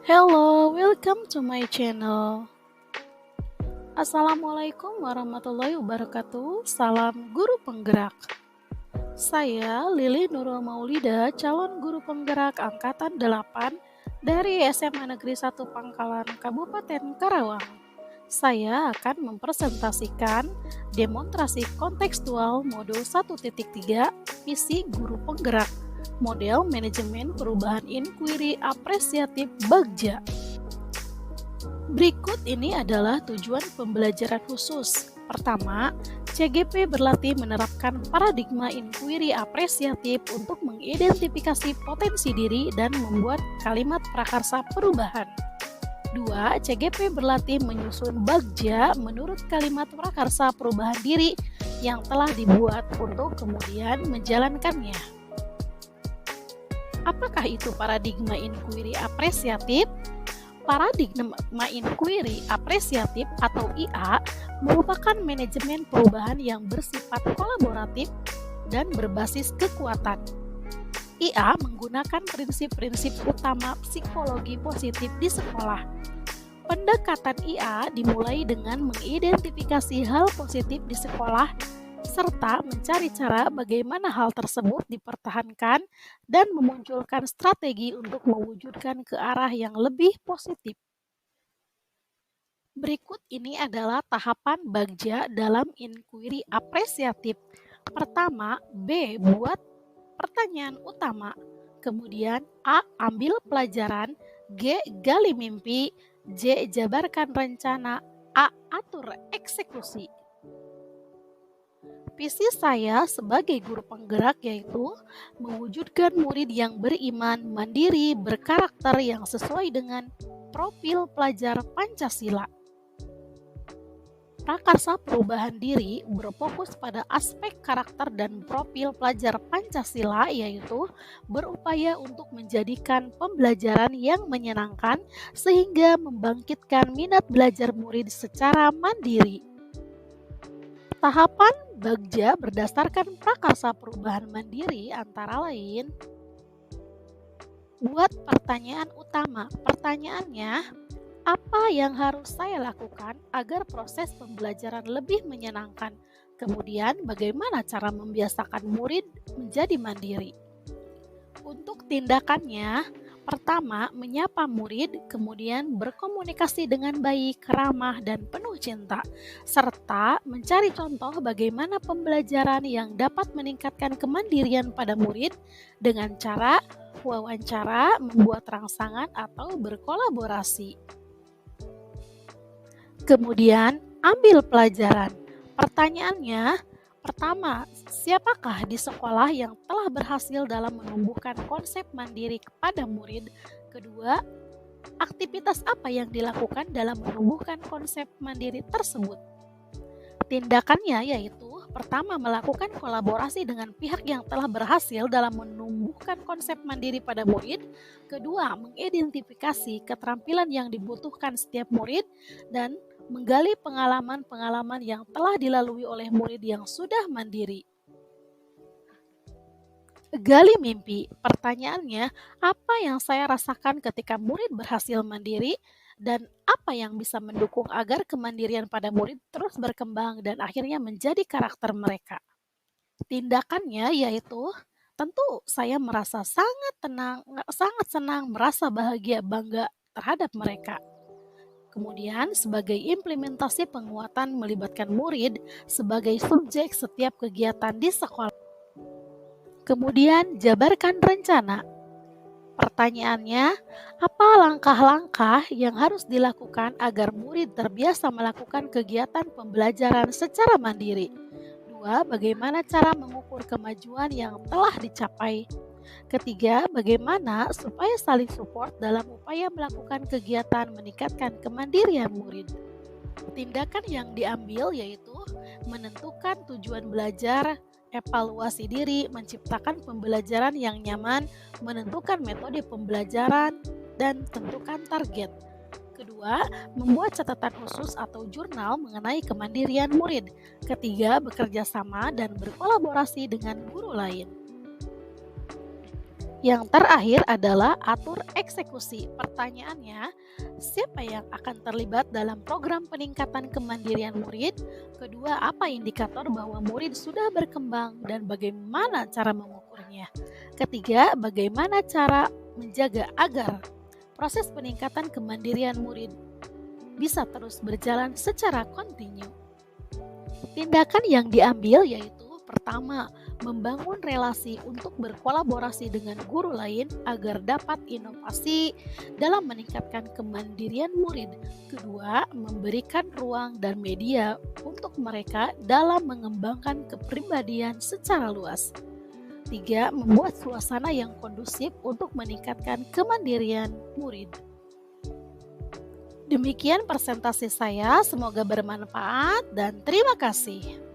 Hello, welcome to my channel. Assalamualaikum warahmatullahi wabarakatuh. Salam guru penggerak. Saya Lili Nurul Maulida, calon guru penggerak angkatan 8 dari SMA Negeri 1 Pangkalan, Kabupaten Karawang. Saya akan mempresentasikan demonstrasi kontekstual modul 1.3 misi guru penggerak model manajemen perubahan inquiry apresiatif Bagja. Berikut ini adalah tujuan pembelajaran khusus. Pertama, CGP berlatih menerapkan paradigma inquiry apresiatif untuk mengidentifikasi potensi diri dan membuat kalimat prakarsa perubahan. 2. CGP berlatih menyusun bagja menurut kalimat prakarsa perubahan diri yang telah dibuat untuk kemudian menjalankannya. Apakah itu paradigma inquiry apresiatif? Paradigma inquiry apresiatif atau IA merupakan manajemen perubahan yang bersifat kolaboratif dan berbasis kekuatan. IA menggunakan prinsip-prinsip utama psikologi positif di sekolah. Pendekatan IA dimulai dengan mengidentifikasi hal positif di sekolah serta mencari cara bagaimana hal tersebut dipertahankan dan memunculkan strategi untuk mewujudkan ke arah yang lebih positif. Berikut ini adalah tahapan bagja dalam inquiry apresiatif. Pertama, B. Buat pertanyaan utama. Kemudian A. Ambil pelajaran. G. Gali mimpi. J. Jabarkan rencana. A. Atur eksekusi. Visi saya sebagai guru penggerak yaitu mewujudkan murid yang beriman, mandiri, berkarakter yang sesuai dengan profil pelajar Pancasila. Prakarsa perubahan diri berfokus pada aspek karakter dan profil pelajar Pancasila, yaitu berupaya untuk menjadikan pembelajaran yang menyenangkan sehingga membangkitkan minat belajar murid secara mandiri. Tahapan bagja berdasarkan prakarsa perubahan mandiri antara lain: buat pertanyaan utama. Pertanyaannya, apa yang harus saya lakukan agar proses pembelajaran lebih menyenangkan? Kemudian, bagaimana cara membiasakan murid menjadi mandiri? Untuk tindakannya, pertama, menyapa murid, kemudian berkomunikasi dengan baik, ramah, dan penuh cinta, serta mencari contoh bagaimana pembelajaran yang dapat meningkatkan kemandirian pada murid dengan cara wawancara, membuat rangsangan, atau berkolaborasi. Kemudian, ambil pelajaran. Pertanyaannya, pertama, siapakah di sekolah yang telah berhasil dalam menumbuhkan konsep mandiri kepada murid? Kedua, aktivitas apa yang dilakukan dalam menumbuhkan konsep mandiri tersebut? Tindakannya yaitu, pertama, melakukan kolaborasi dengan pihak yang telah berhasil dalam menumbuhkan konsep mandiri pada murid. Kedua, mengidentifikasi keterampilan yang dibutuhkan setiap murid dan menggali pengalaman-pengalaman yang telah dilalui oleh murid yang sudah mandiri. Gali mimpi. Pertanyaannya, apa yang saya rasakan ketika murid berhasil mandiri dan apa yang bisa mendukung agar kemandirian pada murid terus berkembang dan akhirnya menjadi karakter mereka? Tindakannya yaitu, tentu saya merasa sangat senang, merasa bahagia, bangga terhadap mereka. Kemudian, sebagai implementasi penguatan melibatkan murid sebagai subjek setiap kegiatan di sekolah. Kemudian, jabarkan rencana. Pertanyaannya, apa langkah-langkah yang harus dilakukan agar murid terbiasa melakukan kegiatan pembelajaran secara mandiri? 2. Bagaimana cara mengukur kemajuan yang telah dicapai? Ketiga, bagaimana supaya saling support dalam upaya melakukan kegiatan meningkatkan kemandirian murid? Tindakan yang diambil yaitu menentukan tujuan belajar, evaluasi diri, menciptakan pembelajaran yang nyaman, menentukan metode pembelajaran, dan tentukan target. Kedua, membuat catatan khusus atau jurnal mengenai kemandirian murid. Ketiga, bekerja sama dan berkolaborasi dengan guru lain. Yang terakhir adalah atur eksekusi. Pertanyaannya, siapa yang akan terlibat dalam program peningkatan kemandirian murid? Kedua, apa indikator bahwa murid sudah berkembang dan bagaimana cara mengukurnya? Ketiga, bagaimana cara menjaga agar proses peningkatan kemandirian murid bisa terus berjalan secara kontinu? Tindakan yang diambil yaitu pertama, membangun relasi untuk berkolaborasi dengan guru lain agar dapat inovasi dalam meningkatkan kemandirian murid. Kedua, memberikan ruang dan media untuk mereka dalam mengembangkan kepribadian secara luas. Tiga, membuat suasana yang kondusif untuk meningkatkan kemandirian murid. Demikian presentasi saya, semoga bermanfaat dan terima kasih.